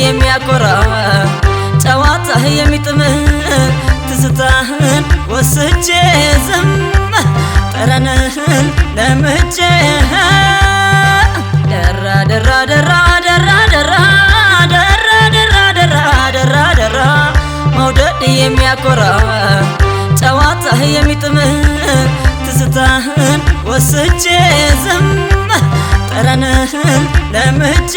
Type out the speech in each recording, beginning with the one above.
የሚያኮራ ጨዋታ የሚጥም ትዝታህን ወስጄ ዝም ጠረንህን ለምጄ ደራ ደራ ደራ ደራ ደራ ደራ ደራ ደራ ደራ ደራ መውደድ የሚያኮራ ጨዋታ የሚጥም ትዝታህን ወስጄ ዝም ጠረንህን ለምጄ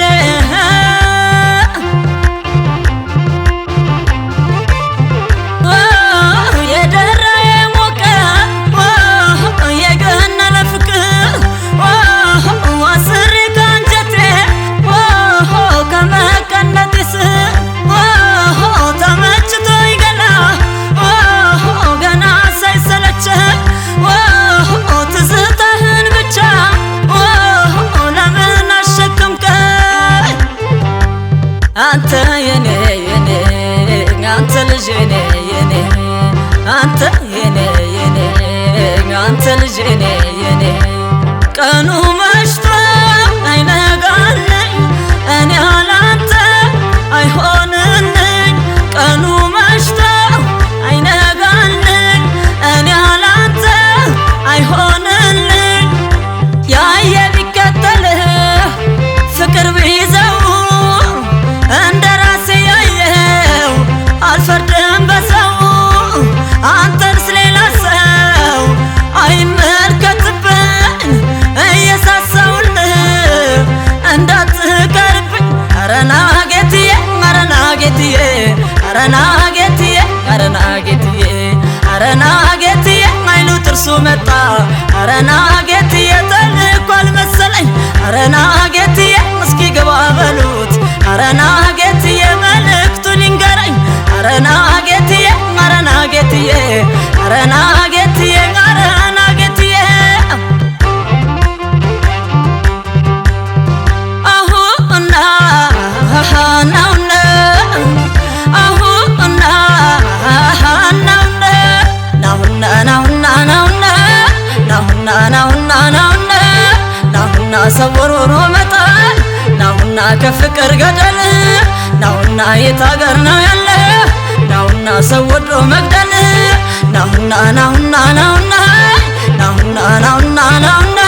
አንተ የኔ የኔ አንተ ልጅ የኔ የኔ አንተ የኔ የኔ አንተ ልጅ የኔ የኔ ቀኑ መሽቶ አይነጋልኝ እኔ ያላንተ አይሆንልኝ ቀኑ መሽቶ አይነጋልኝ እኔ ያላንተ አይሆንልኝ ያየ ቢከተልህ ፍቅር ቢይዘው እንደራሴ ያየው አልፈርድም በሰው አንተን ስለሌላ ሰው አይመልከትብኝ እየሳሳውልህ እንዳትቀርብኝ ኧረ ና ጌትዬ ኧረ ና ጌትዬ ኧረ ና ጌትዬ ኧረ ና ጌትዬ ኧረ ና ጌትዬ አይኑ ጥርሱ መጣ ኧረ ና ጌትዬ ተልኳል መሰለኝ ኧረ ና ጌትዬ እስኪ ገባ በሉት ኧረ ና ጌትዬ መልእክቱን ይንገረኝ ኧረ ና ጌትዬ ኧረ ና ጌትዬ ኧረ ና ጌትዬ ኧረ ና ጌትዬ አሁና ናውነ አሁና ናውነ ናሁና ናሁና ናውነ ናሁና ናሁና ናውነ ናሁና ሰወሮሮ መጣል ናሁና ከፍቅር ገደል ናሁና የት አገር ነው ያለ ናሁና ሰው ወዶ መግደል ናሁና ናሁና ናሁና ናሁና ናሁና ናሁና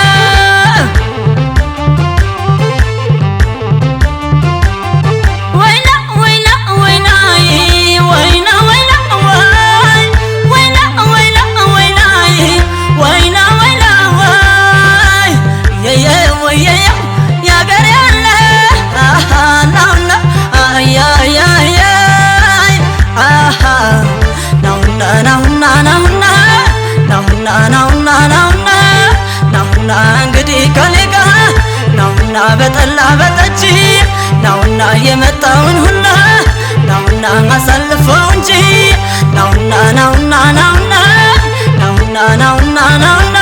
ወይና ወይና ወይና ወይና ወይና ወይና ወይና ወይና ወይና ወይና ወይ የየ ወየ ያገር ያለ ናሁና አያ ናሁና ናሁና ናሁና ናሁና ናሁና ናሁና ናሁና እንግዲህ ከኔ ጋር ናሁና በጠላ በጠጅ ናሁና የመጣውን ሁላ ናሁና አሳልፈው እንጂ ናሁና ናሁና ናሁና ናሁና ናሁና ናሁና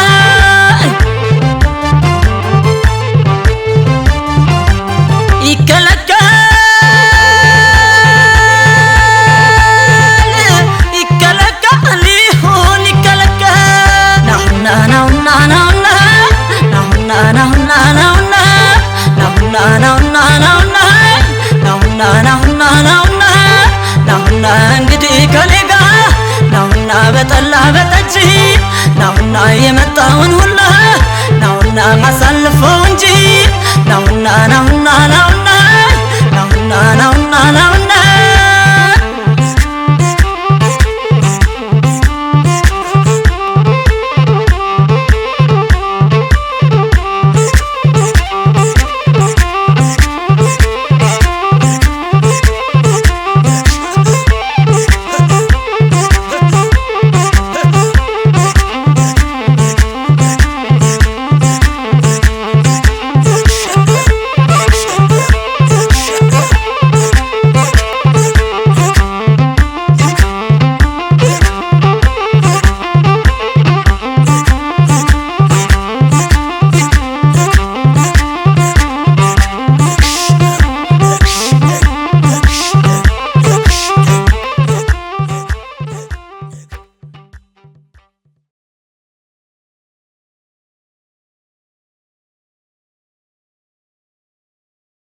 እንግዲህ ከኔ ጋር ናሁና በጠላ በጠጅ ናሁና የመጣውን ሁላ ናሁና አሳልፈው እንጂ ናሁና ናሁና ናሁና ናሁና ናሁና ናሁና